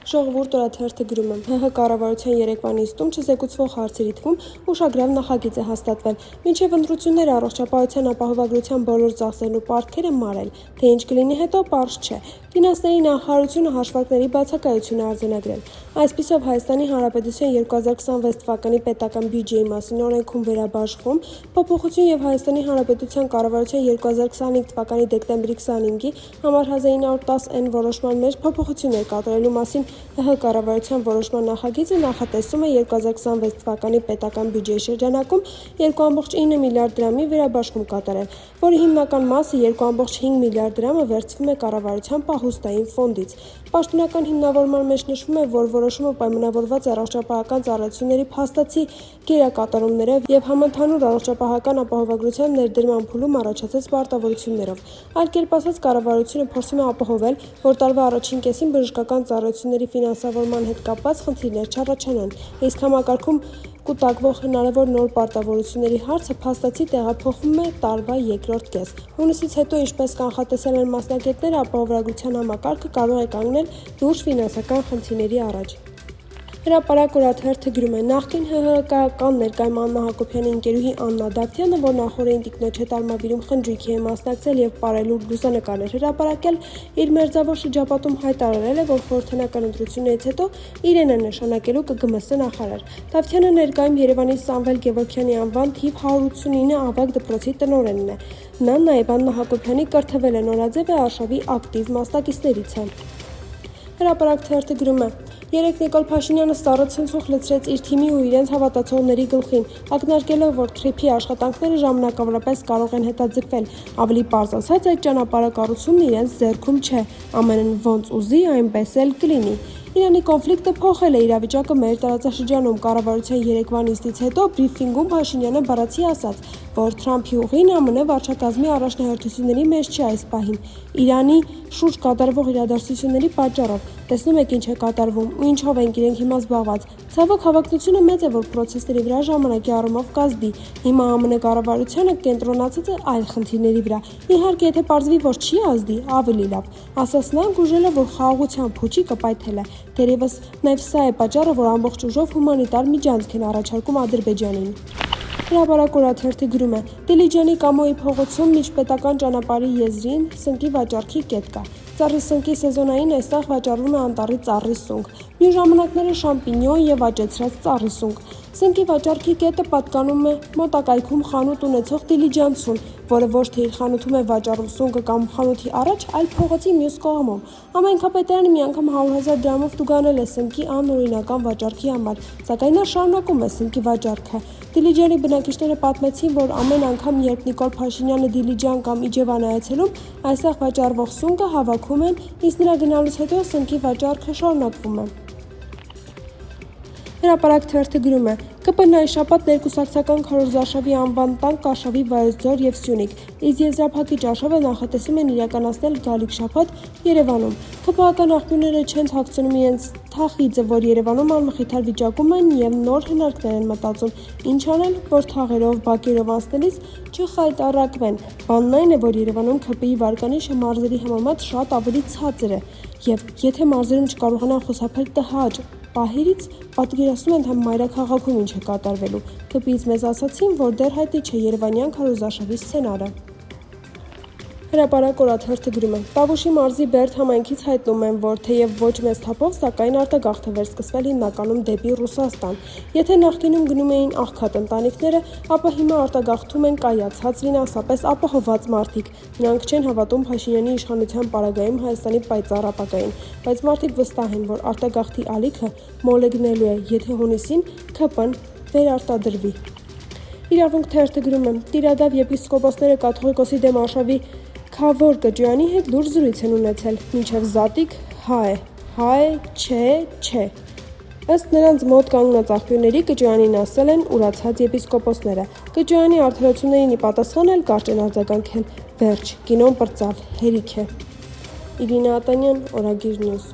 Ժողովուրդ օրաթերթը գրում է. ՀՀ կառավարության երեկվա նիստում չզեկուցվող հարցերի թվում ուշագրավ նախագիծ է հաստատվել։ Մինչև ընտրությունները առողջապահության ապահովագրության բոլոր ծախսերն ու պարտքերը մարել, թե ինչ կլինի հետո պարզ չէ։ Ֆինանսների նախարարությունը հաշվարկների բացակայություն է արձանագրել։ Այսպիսով Հայաստանի Հանրապետության 2026 թվականի պետական բյուջեի մասին օրենքում վերաբաշխում, փոփոխություն եւ Հայաստանի Հանրապետության կառավարության 2025 թվականի դեկտեմբերի 25-ի համար 1910N որոշման մեջ փոփոխություններ կատարելու մասին ՀՀ կառավարության որոշման նախագիծը նախատեսում է 2026 թվականի պետական բյուջեի շրջանակում 2.9 միլիարդ դրամի վերաբաշխում կատարել, որի հիմնական մասը 2.5 միլիարդ դրամը վերցվում է կառավարության պահուստային ֆոնդից։ Պաշտոնական հիմնավորման մեջ նշվում է, որ որոշումը պայմանավորված է առողջապահական ծառայությունների փաստացի գերակատարումներով եւ համընդհանուր առողջապահական ապահովագրության ներդրման փուլում առաջացած պարտավորություններով։ Այլ կերպ ասած, կառավարությունը փորձում է ապահովել, որ տարվա առաջին կեսին բժշկական ծառայությունների ֆինանսավորման հետ կապված խնդիրներ չառաջանան, իսկ համակարգում կուտակվող հնարավոր նոր պարտավորությունների հարցը փաստացի տեղափոխվում է տարվա երկրորդ կես։ Հունիսից հետո, ինչպես կանխատեսել են մասնագետները, ապահովագրության համակարգը կարող է կանգնել լուրջ ֆինանսական խնդիրների առաջ։ Հրապարակ օրաթերթը գրում է. նախկին ՀՀԿ-ական ներկայում Աննա Հակոբյանի ընկերուհի Աննա Դավթյանը, որ նախորդին տիկնոջ հետ արմավիրում խնջույքի է մասնակցել եւ պարելու լուսանկարներ հրապարակել, իր մերձավոր շրջապատում հայտարարել է, որ խորհրդանական ընտրություններից հետո իրեն է նշանակելու ԿԳՄՍ նախարար։ Դավթյանը ներկայում Երևանի Սամվել Գևորգյանի անվան թիվ 189 ավագ դպրոցի տնօրենն է։ Նա նաեւ Աննա Հակոբյանի կրթվել է նորաձև է արշավի ակտիվ մասնակիցներից է։ Հրապարակ թերթը գրում է. Երեկ Նիկոլ Փաշինյանը սառը ցնցուղ լցրեց իր թիմի ու իրենց հավատացողների գլխին, ակնարկելով, որ թրիփի աշխատանքները ժամանակավորապես կարող են հետաձգվել։ Ավելի պարզ ասած, այդ ճանապարհակառուցումն իրենց ձեռքում չէ, ամենն ոնց ուզի, այնպես էլ կլինի։ Իրանի կոնֆլիկտը փոխել է իրավիճակը մեր տարածաշրջանում։ Կառավարության երեկվա նիստից հետո բրիֆինգում Փաշինյանը բառացի ասաց, որ Թրամփի ուղին ԱՄՆ վարչակազմի առաջնահերթությունների մեջ չի այս պահին։ Իրանի շուրջ կատարվող իրադարձությունների պատճառով տեսնում եք ինչ է կատարվում ու ինչով ենք իրենք հիմա զբաղված։ Ցավոք հավակնությունը մեծ է, որ process-ների վրա ժամանակի առումով կազդի։ Հիմա ԱՄՆ կառավարությունը կենտրոնացած է այլ խնդիրների վրա։ Իհարկե, եթե պարզվի, որ չի ազդի, ավելի լավ։ Ասաց նա, գուժելը, որ խաղաղության փուչիկը պայթել է։ Դերևս նաև սա է պատճառը, որ ամբողջ ուժով հումանիտար միջանցք են առաջարկում Ադրբեջանին։ Հրապարակ օրաթերթը գրում է. Դիլիջանի Կամոյի փողոցում միջպետական ճանապարհի եզրին սնկի վաճառքի կետ կա։ Ծառի սնկի սեզոնային այստեղ վաճառվում է անտառի ծառի սունկ, մյուս ժամանակները շամպինյոն եւ աճեցրած ծառի սունկ։ Սնկի վաճառքի կետը պատկանում է մոտակայքում խանութ ունեցող դիլիջանցուն, որը ոչ թե իր խանութում է վաճառում սունկը կամ խանութի առաջ, այլ փողոցի մյուս կողմում։ Ամենքապետարանը մի անգամ 100,000 դրամով տուգանել է սնկի անօրինական վաճառքի համար, սակայն նա շարունակում է սնկի վաճառքը։ Դիլիջանի բնակիչները պատմեցին, որ ամեն անգամ, երբ Նիկոլ Փաշինյանը Դիլիջան կամ Իջևան է այցելում, այստեղ վաճառվող սունկը հավաքում են, իսկ նրա գնալուց հետո սնկի վաճառքը շարունակվում է։ Հրապարակ թերթը գրում է. ԿՊՆ-ի շաբաթ ներկուսակցական քարոզարշավի անվան տան Կաշավի Վայոց եւ Սյունիք, իսկ եզրափակիչ արշավը նախատեսում են իրականացնել գալիք շաբաթ Երևանում։ ԿՊԱ-ական աղբյուրները չեն թաքցնում իրենց թախիծը, որ Երևանում անմխիթար վիճակում են եւ նոր հնարքներ են մտածում, ինչ անել, որ թաղերով, բակերով անցնելիս չխայտառակվեն։ Բանն այն է, որ Երևանում ԿՊ-ի վարկանիշը մարզերի համեմատ շատ ավելի ցածր է, եւ եթե մարզերում չկարողանան խուսափել տհաճ պահերից, պատկերացնում են, թե մայրաքաղաքում ինչ է կատարվելու։ ԿՊ-ից մեզ ասացին, որ դեռ հայտնի չէ երևանյան քարոզարշավի սցենարը։ Հրապարակ օրաթերթը գրում է. Տավուշի մարզի Բերդ համայնքից հայտնում են, որ թեև ոչ մեծ թափով, սակայն արտագաղթ է վերսկսվել հիմնականում դեպի Ռուսաստան։ Եթե նախկինում գնում էին աղքատ ընտանիքները, ապա հիմա արտագաղթում են կայացած ֆինանսապես ապահովված մարդիկ։ Նրանք չեն հավատում Փաշինյանի իշխանության պարագայում Հայաստանի պայծառ ապագային, բայց մարդիկ վստահ են, որ արտագաղթի ալիքը մոլեգնելու է, եթե հունիսին ՔՊ-ն վերարտադրվի։ Իրավունք թերթը գրում է. Տիրադավ եպիսկոպոսները կաթողիկոսի դեմ արշավի Քավոր Կճյանի հետ լուրջ զրույց են ունեցել, մինչև Զատիկ հայ է, չէ։ Ըստ նրանց մոտ կանգնած աղբյուրների Կճյանին ասել են ուրացած եպիսկոպոսները։ Կճյանի արդարացումներին ի պատասխան էլ կարճ են արձագանքել. Վերջ, կինոն պրծավ, հերիք է։ Իրինա Ատանյան, Օրագիր Նյուզ։